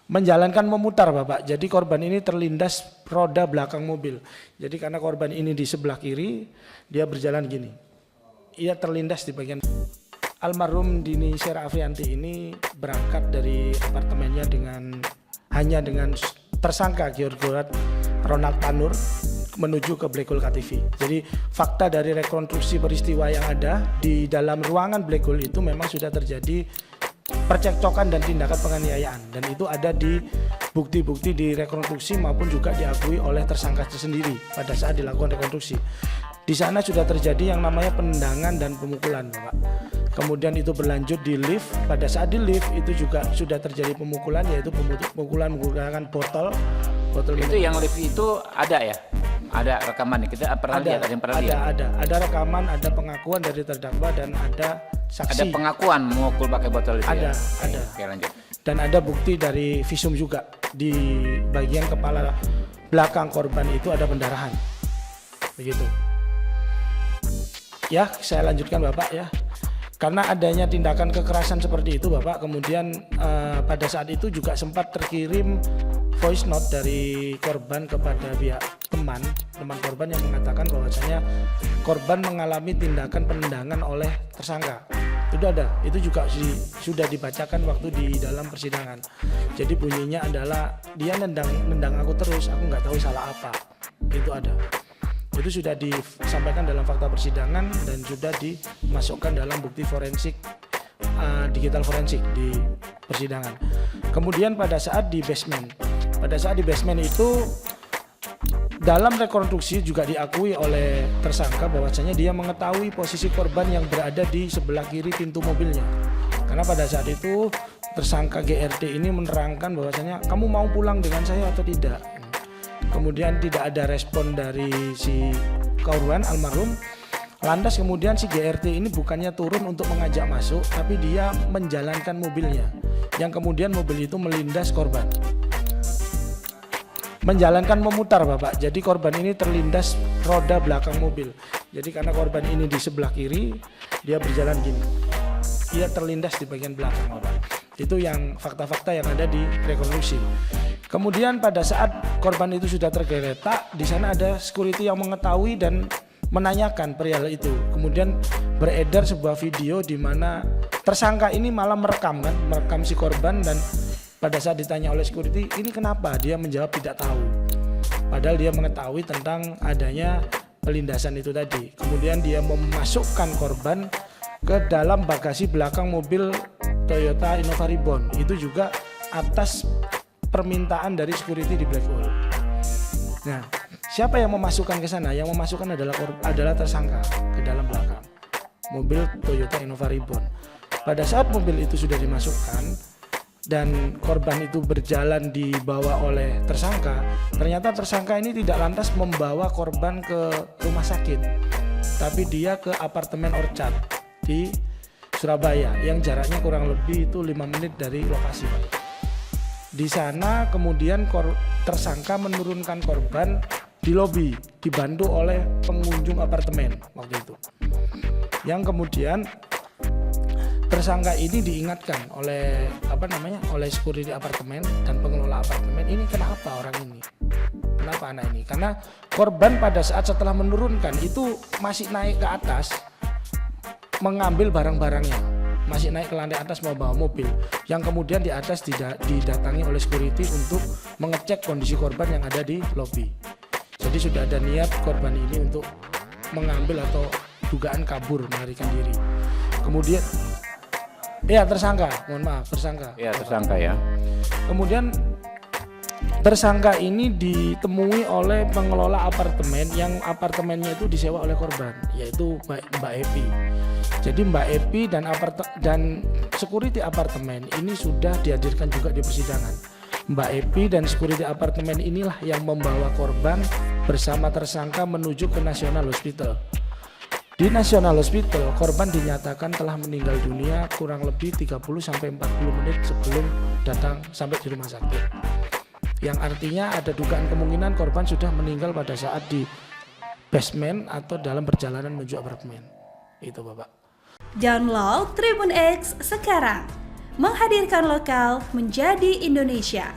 Menjalankan memutar Bapak, jadi korban ini terlindas roda belakang mobil. Jadi karena korban ini di sebelah kiri, dia berjalan gini. Ia terlindas di bagian. Almarhum Dini Syera Afrianti ini berangkat dari apartemennya hanya dengan tersangka Georgorat Ronald Tanur menuju ke Black Hole KTV. Jadi fakta dari rekonstruksi peristiwa yang ada di dalam ruangan Black Hole itu memang sudah terjadi percekcokan dan tindakan penganiayaan, dan itu ada di bukti-bukti di rekonstruksi maupun juga diakui oleh tersangka sendiri pada saat dilakukan rekonstruksi. Di sana sudah terjadi yang namanya penendangan dan pemukulan, Bapak. Kemudian itu berlanjut di lift. Pada saat di lift itu juga sudah terjadi pemukulan, yaitu pemukulan menggunakan botol itu yang lift itu ada ya? Ada rekaman kita pernah lihat, ada yang pernah lihat? Ada rekaman, ada pengakuan dari terdakwa dan ada saksi. Ada pengakuan memukul pakai botol itu ada, ya? Ada. Oke, lanjut. Dan ada bukti dari visum juga di bagian kepala belakang korban itu ada pendarahan. Begitu. Ya, saya lanjutkan Bapak ya. Karena adanya tindakan kekerasan seperti itu Bapak, kemudian pada saat itu juga sempat terkirim voice note dari korban kepada pihak teman korban yang mengatakan bahwasanya korban mengalami tindakan penendangan oleh tersangka. Itu ada, itu juga sudah dibacakan waktu di dalam persidangan. Jadi bunyinya adalah dia nendang aku terus, aku nggak tahu salah apa. Itu ada. Itu sudah disampaikan dalam fakta persidangan dan sudah dimasukkan dalam bukti forensik, digital forensik di persidangan. Kemudian pada saat di basement itu dalam rekonstruksi juga diakui oleh tersangka bahwasanya dia mengetahui posisi korban yang berada di sebelah kiri pintu mobilnya. Karena pada saat itu tersangka GRT ini menerangkan bahwasanya kamu mau pulang dengan saya atau tidak. Kemudian tidak ada respon dari si korban almarhum. Lantas kemudian si GRT ini bukannya turun untuk mengajak masuk, tapi dia menjalankan mobilnya, yang kemudian mobil itu melindas korban. Menjalankan memutar Bapak, jadi korban ini terlindas roda belakang mobil. Jadi karena korban ini di sebelah kiri, dia berjalan gini. Ia terlindas di bagian belakang Bapak. Itu yang fakta-fakta yang ada di rekonstruksi. Kemudian pada saat korban itu sudah tergeletak, di sana ada security yang mengetahui dan menanyakan perihal itu. Kemudian beredar sebuah video di mana tersangka ini malah merekam si korban, dan pada saat ditanya oleh security, ini kenapa? Dia menjawab tidak tahu. Padahal dia mengetahui tentang adanya pelindasan itu tadi. Kemudian dia memasukkan korban ke dalam bagasi belakang mobil Toyota Innova Reborn. Itu juga atas permintaan dari security di Black Hole. Nah, siapa yang memasukkan ke sana? Yang memasukkan adalah tersangka ke dalam belakang mobil Toyota Innova Reborn. Pada saat mobil itu sudah dimasukkan dan korban itu berjalan dibawa oleh tersangka, ternyata tersangka ini tidak lantas membawa korban ke rumah sakit, tapi dia ke apartemen Orchard di Surabaya yang jaraknya kurang lebih itu 5 menit dari lokasi. Di sana kemudian tersangka menurunkan korban di lobi, dibantu oleh pengunjung apartemen waktu itu. Yang kemudian tersangka ini diingatkan oleh oleh security apartemen dan pengelola apartemen, ini kenapa orang ini? Kenapa anak ini? Karena korban pada saat setelah menurunkan itu masih naik ke atas mengambil barang-barangnya. Masih naik ke lantai atas membawa mobil, yang kemudian di atas didatangi oleh security untuk mengecek kondisi korban yang ada di lobi. Jadi sudah ada niat korban ini untuk mengambil atau dugaan kabur, melarikan diri. Kemudian tersangka ya. Kemudian tersangka ini ditemui oleh pengelola apartemen yang apartemennya itu disewa oleh korban, yaitu Mbak Epi. Jadi Mbak Epi dan security apartemen ini sudah dihadirkan juga di persidangan. Mbak Epi dan security apartemen inilah yang membawa korban bersama tersangka menuju ke National Hospital. Di National Hospital, korban dinyatakan telah meninggal dunia kurang lebih 30-40 menit sebelum datang sampai di rumah sakit. Yang artinya ada dugaan kemungkinan korban sudah meninggal pada saat di basement atau dalam perjalanan menuju apartemen. Itu Bapak. Download Tribun X sekarang. menghadirkan lokal menjadi Indonesia.